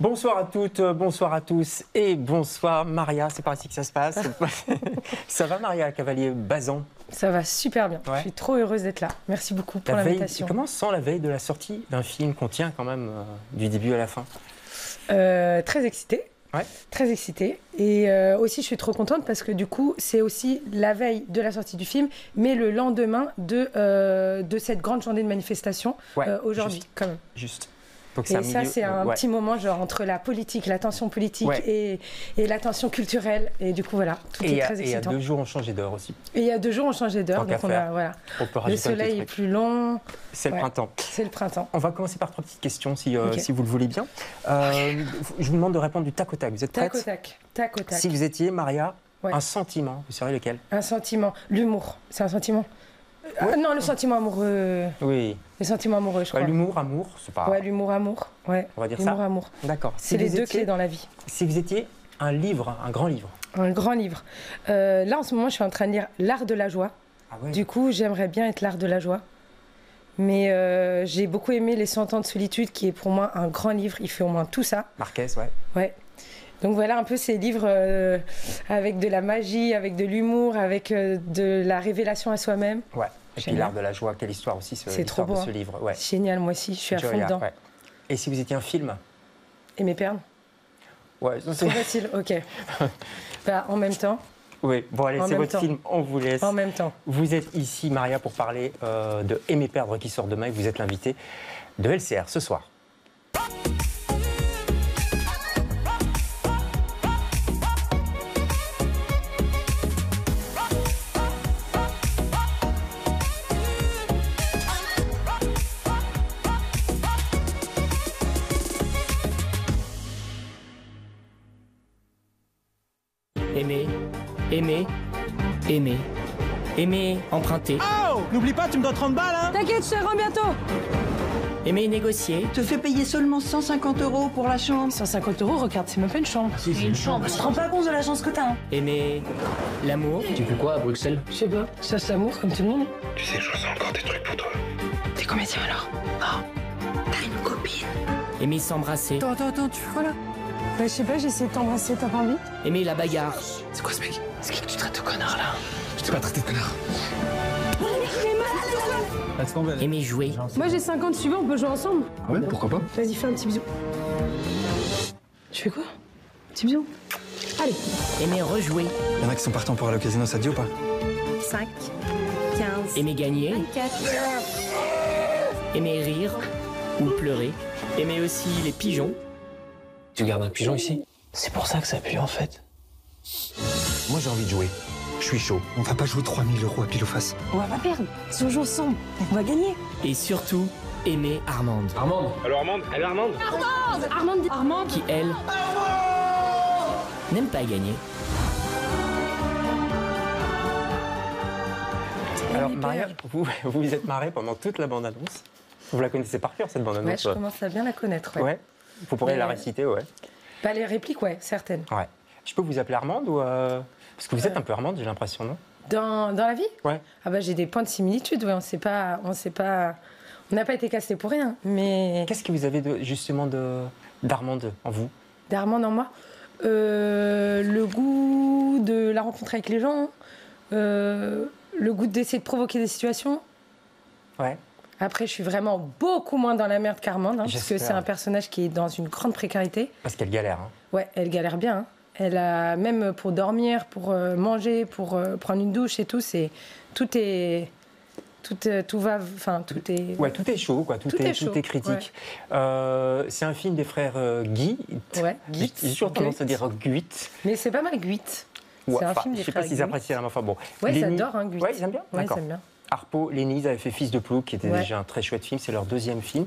Bonsoir à toutes, bonsoir à tous et bonsoir Maria, c'est par ici que ça se passe. Ça va Maria Cavalier-Bazan? Ça va super bien, je suis trop heureuse d'être là. Merci beaucoup pour l'invitation. Comment se sent la veille de la sortie d'un film qu'on tient quand même du début à la fin? Très excitée. Ouais. Très excitée. Et aussi, je suis trop contente parce que du coup, c'est aussi la veille de la sortie du film, mais le lendemain de cette grande journée de manifestation aujourd'hui, quand même. Juste. Donc et ça, c'est un petit moment genre entre la politique, la tension politique et la tension culturelle. Et du coup, voilà, tout est très excitant. Et il y a 2 jours, on changeait d'heure aussi. Et il y a 2 jours, on changeait d'heure. Donc on peut le soleil est plus long. C'est le printemps. C'est le printemps. On va commencer par 3 petites questions, si vous le voulez bien. Je vous demande de répondre du tac au tac. Vous êtes prête? Tac au tac. Si vous étiez, Maria, un sentiment, vous saurez lequel? Un sentiment. L'humour, c'est un sentiment. Non, le sentiment amoureux. Oui. Le sentiment amoureux, je crois. L'humour, amour, c'est pas... Ouais, l'humour, amour. Ouais. On va dire ça. L'humour, amour. D'accord. C'est les 2 clés dans la vie. Si vous étiez un livre, un grand livre. Un grand livre. Là, en ce moment, je suis en train de lire L'Art de la joie. Ah ouais. Du coup, j'aimerais bien être l'Art de la joie. Mais j'ai beaucoup aimé Les 100 ans de solitude, qui est pour moi un grand livre. Il fait au moins tout ça. Marquez, ouais. Ouais. Donc voilà un peu ces livres avec de la magie, avec de l'humour, avec de la révélation à soi-même. Ouais. Et puis L'Art de la joie, quelle histoire aussi, c'est trop beau, ce livre. Ouais. Génial, moi aussi, je suis à fond dedans. Ouais. Et si vous étiez un film? Aimer perdre? Ouais, c'est trop facile, ok. Bah, en même temps. Oui, bon allez, c'est votre film, on vous laisse. En même temps. Vous êtes ici, Maria, pour parler de Aimer perdre qui sort demain et vous êtes l'invité de LCR ce soir. Aimer, aimer, aimer, aimer, emprunter. Oh! N'oublie pas, tu me dois 30 balles, hein? T'inquiète, je te rends bientôt. Aimer, négocier. Te fais payer seulement 150 € pour la chambre. 150 €, regarde, c'est même pas une chambre. C'est une chambre. Tu te rends pas compte de la chance que t'as, hein? Aimer, l'amour. Tu fais quoi à Bruxelles? Je sais pas, ça c'est l'amour comme tout le monde. Tu sais, je ressens encore des trucs pour toi. T'es comédien alors? Non. T'as une copine. Aimer s'embrasser. Attends, tu fais quoi là? Bah, je sais pas, j'ai essayé de t'embrasser, t'as pas envie? Aimer la bagarre. C'est quoi ce mec? C'est qui que tu traites de connard là? Je t'ai pas traité de connard. Aimer jouer. Moi j'ai 50, tu veux, on peut jouer ensemble? Ah ouais, pourquoi pas? Vas-y, fais un petit bisou. Tu fais quoi? Petit bisou? Allez. Aimer rejouer. Y'en a qui sont partants pour aller au casino, ça te dit ou pas? 5, 15, Aimer gagner. 24. Aimer rire ou pleurer. Aimer aussi les pigeons. Tu gardes un pigeon ici? C'est pour ça que ça pue en fait. Moi j'ai envie de jouer. Je suis chaud. On va pas jouer 3000 € à pile ou face. On va pas perdre. Si on joue ensemble, on va gagner. Et surtout, aimer Armande. Armande? Allô Armande? Allô Armande? Armande. Qui, elle, n'aime pas gagner. Alors Maria, vous vous êtes marrée pendant toute la bande-annonce. Vous la connaissez par cœur, cette bande-annonce? Ouais, je commence à bien la connaître, ouais. Vous pourrez la réciter, ouais. Bah, les répliques, ouais, certaines. Ouais. Je peux vous appeler Armande ou... Parce que vous êtes un peu Armande, j'ai l'impression, non? Dans la vie? Ouais. Ah bah j'ai des points de similitude, ouais, on n'a pas été castés pour rien, mais... Qu'est-ce que vous avez justement d'Armande en vous? D'Armande en moi? Le goût de la rencontre avec les gens, le goût d'essayer de provoquer des situations. Ouais. Après, je suis vraiment beaucoup moins dans la merde qu'Armande, hein, parce que c'est un personnage qui est dans une grande précarité. Parce qu'elle galère. Hein. Ouais, elle galère bien. Hein. Elle a, même pour dormir, pour manger, pour prendre une douche et tout, tout Ouais, tout est chaud, quoi. Tout est critique. Ouais. C'est un film des frères Guy. Ouais, Guit. J'ai toujours tendance à dire Guit. Mais c'est pas mal Guit. Ouais, c'est un film des je sais frères pas s'ils apprécient la même fois. Bon. Ouais, ils adorent, hein, Guit. Ouais, ils aiment bien. Ouais, ils aiment bien. Harpo, Lénise avait fait Fils de Plouc, qui était déjà un très chouette film. C'est leur 2e film.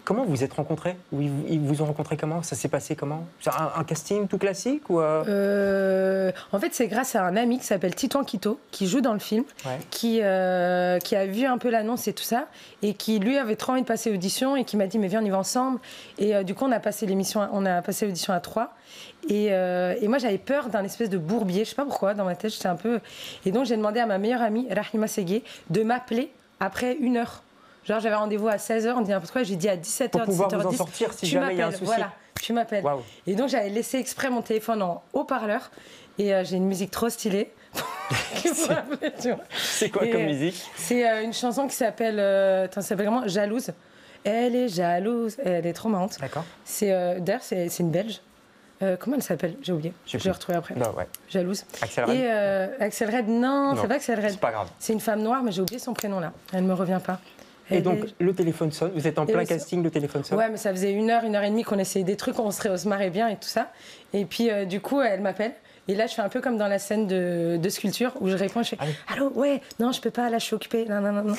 Comment vous êtes rencontrés? Ils vous ont rencontré comment? Ça s'est passé comment? C'est un casting tout classique ou En fait, c'est grâce à un ami qui s'appelle Titouan Quito, qui joue dans le film, qui a vu un peu l'annonce et tout ça, et qui lui avait trop envie de passer l'audition et qui m'a dit mais viens, on y va ensemble. Et du coup, on a passé l'audition à 3. Et moi, j'avais peur d'un espèce de bourbier, je sais pas pourquoi, dans ma tête, j'étais un peu... Et donc, j'ai demandé à ma meilleure amie, Rahima Segué, de m'appeler après 1 heure. Genre, j'avais rendez-vous à 16h, on dit n'importe quoi, j'ai dit à 17h, pour pouvoir 17h10, vous en sortir si jamais il y a un souci. Voilà. tu m'appelles. Wow. Et donc j'avais laissé exprès mon téléphone en haut-parleur et j'ai une musique trop stylée. C'est quoi comme musique? C'est une chanson qui s'appelle, ça s'appelle comment? Jalouse. Elle est jalouse, elle est trop marrante. D'accord. D'ailleurs, c'est une Belge. Comment elle s'appelle? J'ai oublié. Je vais retrouver après. Non, ouais. Jalouse. Axel Red. Et Axel Red, non, c'est pas Axel Red. C'est pas grave. C'est une femme noire, mais j'ai oublié son prénom là. Elle me revient pas. Et donc, le téléphone sonne. Vous êtes en plein casting, le téléphone sonne. Ouais, mais ça faisait 1 heure et demie qu'on essayait des trucs, on se marrait bien et tout ça. Et puis, du coup, elle m'appelle. Et là, je fais un peu comme dans la scène de sculpture où je réponds, je fais allô, ouais, non, je peux pas, là, je suis occupée. Non.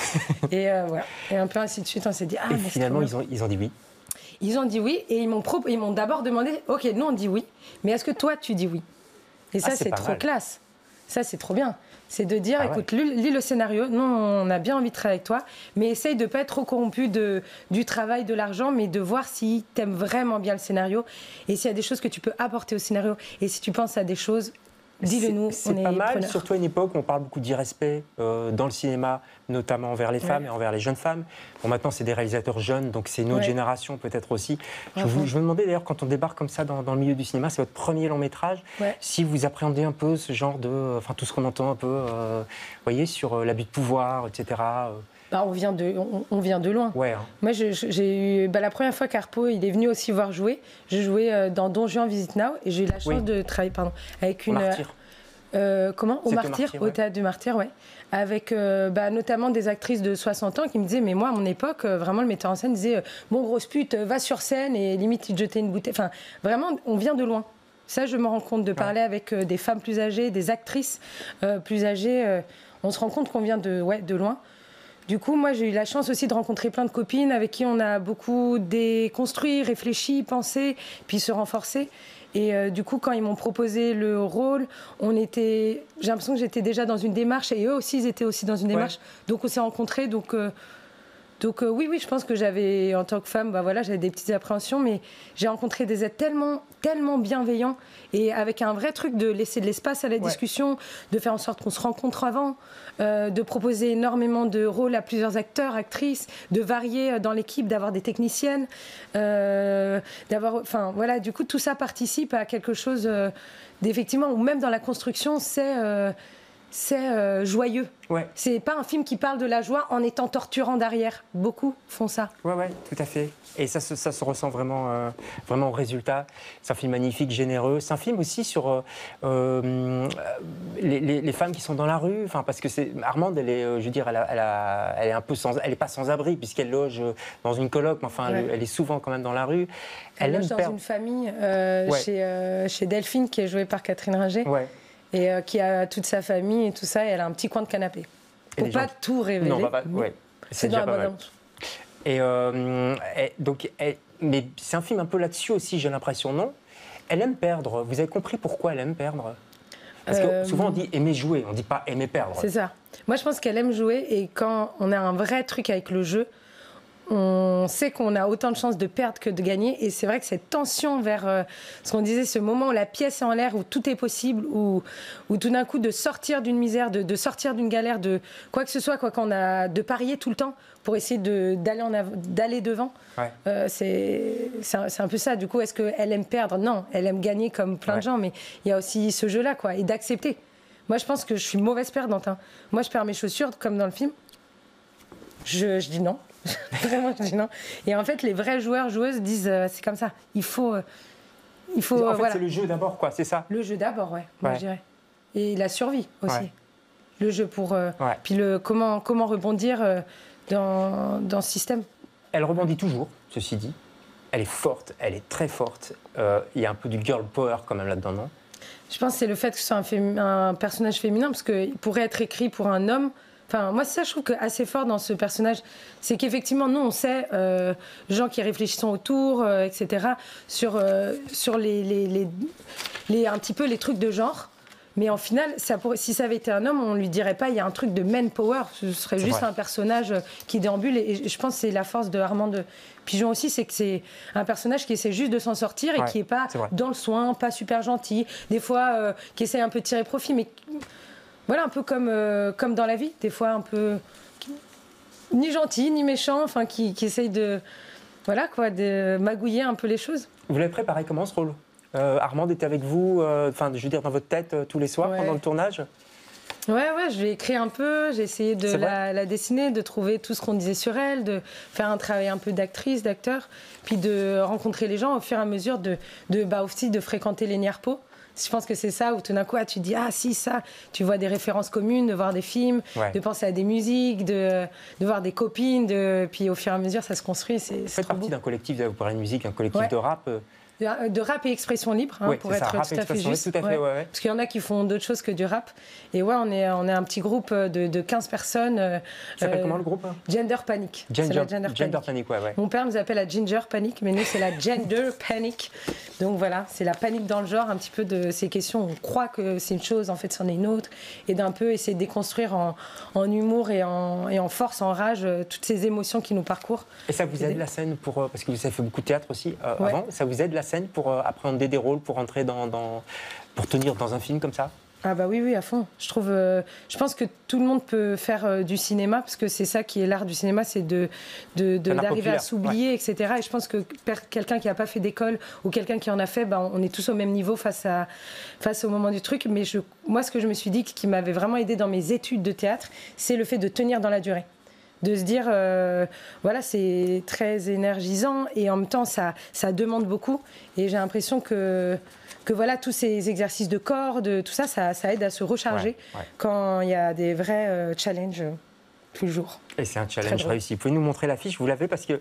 Et voilà. Et un peu ainsi de suite, on s'est dit et finalement, ils ont dit oui. Ils ont dit oui et ils m'ont d'abord demandé, ok, nous on dit oui, mais est-ce que toi tu dis oui? Et ça, c'est trop classe. Ça, c'est trop bien. C'est de dire, écoute, lis le scénario, nous, on a bien envie de travailler avec toi, mais essaye de ne pas être trop corrompu du travail, de l'argent, mais de voir si tu aimes vraiment bien le scénario et s'il y a des choses que tu peux apporter au scénario. Et si tu penses à des choses, dis-le-nous, c'est pas mal, surtout à une époque où on parle beaucoup d'irrespect dans le cinéma, notamment envers les femmes et envers les jeunes femmes. Bon, maintenant, c'est des réalisateurs jeunes, donc c'est une autre génération peut-être aussi. Je me demandais d'ailleurs, quand on débarque comme ça dans le milieu du cinéma, c'est votre premier long métrage, si vous appréhendez un peu ce genre de... Enfin, tout ce qu'on entend un peu, voyez, sur l'abus de pouvoir, etc. Bah, on vient de loin. Ouais, hein. Moi, j'ai eu la première fois qu'Harpo il est venu aussi voir jouer. J'ai joué dans Don Juan Visit Now et j'ai eu la chance de travailler avec une. Martyr. Au Martyr, au théâtre du Martyr, ouais. Avec notamment des actrices de 60 ans qui me disaient, mais moi, à mon époque, vraiment, le metteur en scène disait bon, grosse pute, va sur scène et limite, il te jetait une bouteille. Enfin, vraiment, on vient de loin. Ça, je me rends compte de parler avec des femmes plus âgées, des actrices plus âgées. On se rend compte qu'on vient de loin. Du coup, moi, j'ai eu la chance aussi de rencontrer plein de copines avec qui on a beaucoup déconstruit, réfléchi, pensé, puis se renforcer. Et du coup, quand ils m'ont proposé le rôle, j'ai l'impression que j'étais déjà dans une démarche et eux aussi, ils étaient aussi dans une démarche. Donc, on s'est rencontrés. Donc, oui, je pense que j'avais, en tant que femme, j'avais des petites appréhensions, mais j'ai rencontré des êtres tellement, tellement bienveillants et avec un vrai truc de laisser de l'espace à la discussion, de faire en sorte qu'on se rencontre avant, de proposer énormément de rôles à plusieurs acteurs, actrices, de varier dans l'équipe, d'avoir des techniciennes, du coup, tout ça participe à quelque chose d'effectivement, ou même dans la construction, c'est joyeux. Ouais. C'est pas un film qui parle de la joie en étant torturant derrière. Beaucoup font ça. Ouais, tout à fait. Et ça se ressent vraiment, vraiment au résultat. C'est un film magnifique, généreux. C'est un film aussi sur les femmes qui sont dans la rue. Enfin, parce que Armande, elle est, je veux dire, elle est un peu elle est pas sans abri puisqu'elle loge dans une coloc. Mais enfin, elle est souvent quand même dans la rue. Elle loge dans une famille chez Delphine, qui est jouée par Catherine Ringer. Ouais. Et qui a toute sa famille et tout ça, et elle a un petit coin de canapé. Faut pas tout révéler. Non, c'est déjà pas mal. Mais c'est un film un peu là-dessus aussi, j'ai l'impression, non? Elle aime perdre. Vous avez compris pourquoi elle aime perdre? Parce que souvent on dit aimer jouer, on dit pas aimer perdre. C'est ça. Moi je pense qu'elle aime jouer, et quand on a un vrai truc avec le jeu, on sait qu'on a autant de chances de perdre que de gagner. Et c'est vrai que cette tension vers ce qu'on disait, ce moment où la pièce est en l'air, où tout est possible, où tout d'un coup de sortir d'une misère, de sortir d'une galère, de quoi que ce soit, qu'on a de parier tout le temps pour essayer d'aller devant. Ouais. C'est un peu ça. Du coup, est-ce qu'elle aime perdre? Non, elle aime gagner comme plein de gens, mais il y a aussi ce jeu-là, et d'accepter. Moi, je pense que je suis mauvaise perdante. Hein. Moi, je perds mes chaussures, comme dans le film. Je dis non. Vraiment, je dis non. Et en fait, les vrais joueuses disent c'est comme ça. Il faut en fait, c'est le jeu d'abord, c'est ça? Le jeu d'abord, moi, je dirais. Et la survie aussi. Ouais. Le jeu pour. Puis comment rebondir dans ce système. Elle rebondit toujours, ceci dit. Elle est forte, elle est très forte. Il y a un peu du girl power quand même là-dedans, non? Je pense que c'est le fait que ce soit un personnage féminin, parce qu'il pourrait être écrit pour un homme. Enfin, moi, c'est ça, je trouve, assez fort dans ce personnage. C'est qu'effectivement, nous, on sait, gens qui réfléchissent autour, etc., sur un petit peu les trucs de genre. Mais en final, si ça avait été un homme, on ne lui dirait pas, il y a un truc de man power. Ce serait juste un personnage qui déambule. Et je pense que c'est la force de Armande Pigeon aussi, c'est que c'est un personnage qui essaie juste de s'en sortir et qui n'est pas dans le soin, pas super gentil. Des fois, qui essaie un peu de tirer profit, mais... Voilà, un peu comme dans la vie, des fois un peu ni gentil, ni méchant, enfin qui essaye de voilà quoi, de magouiller un peu les choses. Vous l'avez préparé comment ce rôle Armande était avec vous, enfin je veux dire dans votre tête tous les soirs pendant le tournage? Ouais, je l'ai écrit un peu, j'ai essayé de la dessiner, de trouver tout ce qu'on disait sur elle, de faire un travail un peu d'actrice, d'acteur, puis de rencontrer les gens au fur et à mesure, aussi de fréquenter les Niarpo. Je pense que c'est ça où tout d'un coup, tu dis, ah si, ça, tu vois des références communes, de voir des films, de penser à des musiques, de voir des copines, puis au fur et à mesure, ça se construit. Vous faites partie d'un collectif, vous parlez de musique, un collectif de rap. De rap et expression libre, pour être tout à fait juste. Tout à fait, Parce qu'il y en a qui font d'autres choses que du rap. Et on est un petit groupe de 15 personnes. Ça s'appelle comment le groupe? Gender Panic. Gender Panic, Mon père nous appelle la Ginger Panic, mais nous, c'est la Gender Panic. Donc voilà, c'est la panique dans le genre, un petit peu de ces questions. On croit que c'est une chose, en fait, c'en est une autre. Et d'un peu essayer de déconstruire en humour et en force, en rage, toutes ces émotions qui nous parcourent. Et ça vous aide la scène parce que vous avez fait beaucoup de théâtre aussi avant, ça vous aide la scène pour appréhender des rôles, pour entrer pour tenir dans un film comme ça? Ah bah oui, à fond. Je pense que tout le monde peut faire du cinéma, parce que c'est ça qui est l'art du cinéma, c'est d'arriver à s'oublier, etc. Et je pense que quelqu'un qui n'a pas fait d'école ou quelqu'un qui en a fait, on est tous au même niveau face au moment du truc. Mais moi, ce que je me suis dit qui m'avait vraiment aidé dans mes études de théâtre, c'est le fait de tenir dans la durée. De se dire, c'est très énergisant et en même temps, ça demande beaucoup. Et j'ai l'impression que voilà, tous ces exercices de corps, tout ça, ça aide à se recharger quand il y a des vrais challenges tout le jour. Et c'est un challenge réussi. Vous pouvez nous montrer l'affiche, vous l'avez, parce que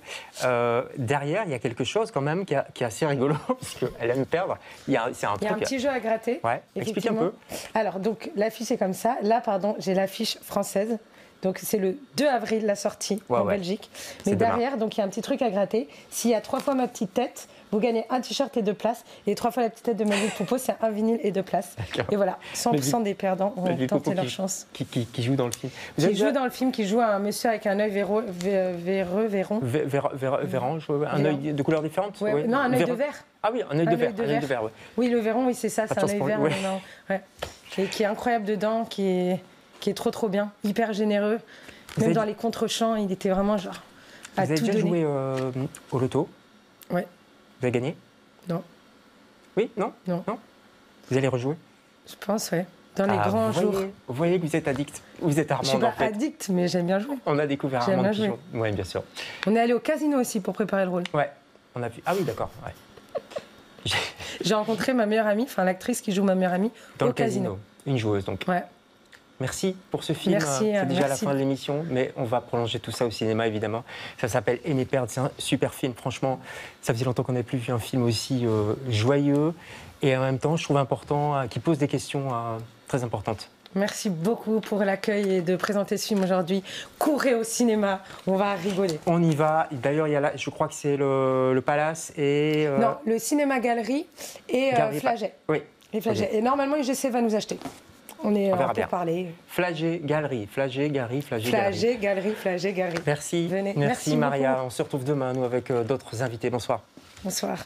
derrière, il y a quelque chose quand même qui est assez rigolo, parce qu'elle aime perdre. Il y a un petit jeu à gratter. Ouais, explique un peu. Alors, donc, l'affiche est comme ça. Là, j'ai l'affiche française. Donc c'est le 2 avril la sortie en Belgique. Mais derrière, donc il y a un petit truc à gratter. S'il y a 3 fois ma petite tête, vous gagnez un t-shirt et 2 places. Et 3 fois la petite tête de Marie Poupeau, c'est un vinyle et 2 places. Et voilà, 100% des perdants ont tenté leur chance. Qui joue dans le film. Dans le film, qui joue un monsieur avec un œil véron. Un œil de couleur différente? Non, un œil de verre. Ah oui, un œil de verre. Oui, le véron, oui, c'est ça, c'est un œil vert. Et qui est incroyable dedans, qui est trop bien, hyper généreux. Même dans les contre-champs, il était vraiment genre à tout donner. Vous avez déjà joué au loto? Ouais. Vous avez gagné? Non. Oui? Non? Vous allez rejouer? Je pense, ouais. Dans les grands jours. Vous voyez que vous êtes addict. Vous êtes Armande, en fait. Je suis pas addict, mais j'aime bien jouer. On a découvert Armande qui joue. Oui, bien sûr. On est allé au casino aussi pour préparer le rôle. Ouais. On a vu. Ah oui, d'accord. Ouais. J'ai rencontré ma meilleure amie, l'actrice qui joue ma meilleure amie, dans le casino. Une joueuse, donc. Ouais. Merci pour ce film. C'est déjà la fin de l'émission, mais on va prolonger tout ça au cinéma, évidemment. Ça s'appelle Aimer perdre. C'est un super film. Franchement, ça faisait longtemps qu'on n'avait plus vu un film aussi joyeux et en même temps, je trouve important, qui pose des questions très importantes. Merci beaucoup pour l'accueil et de présenter ce film aujourd'hui. Courez au cinéma, on va rigoler. On y va. D'ailleurs, je crois que c'est le Palace et... Non, le Cinéma Galerie et Flaget. Oui. Et Flaget. Et normalement, UGC va nous acheter. On est en pour parler. Flaget Galerie. Merci. Venez. Merci Maria. On se retrouve demain, nous, avec d'autres invités. Bonsoir. Bonsoir.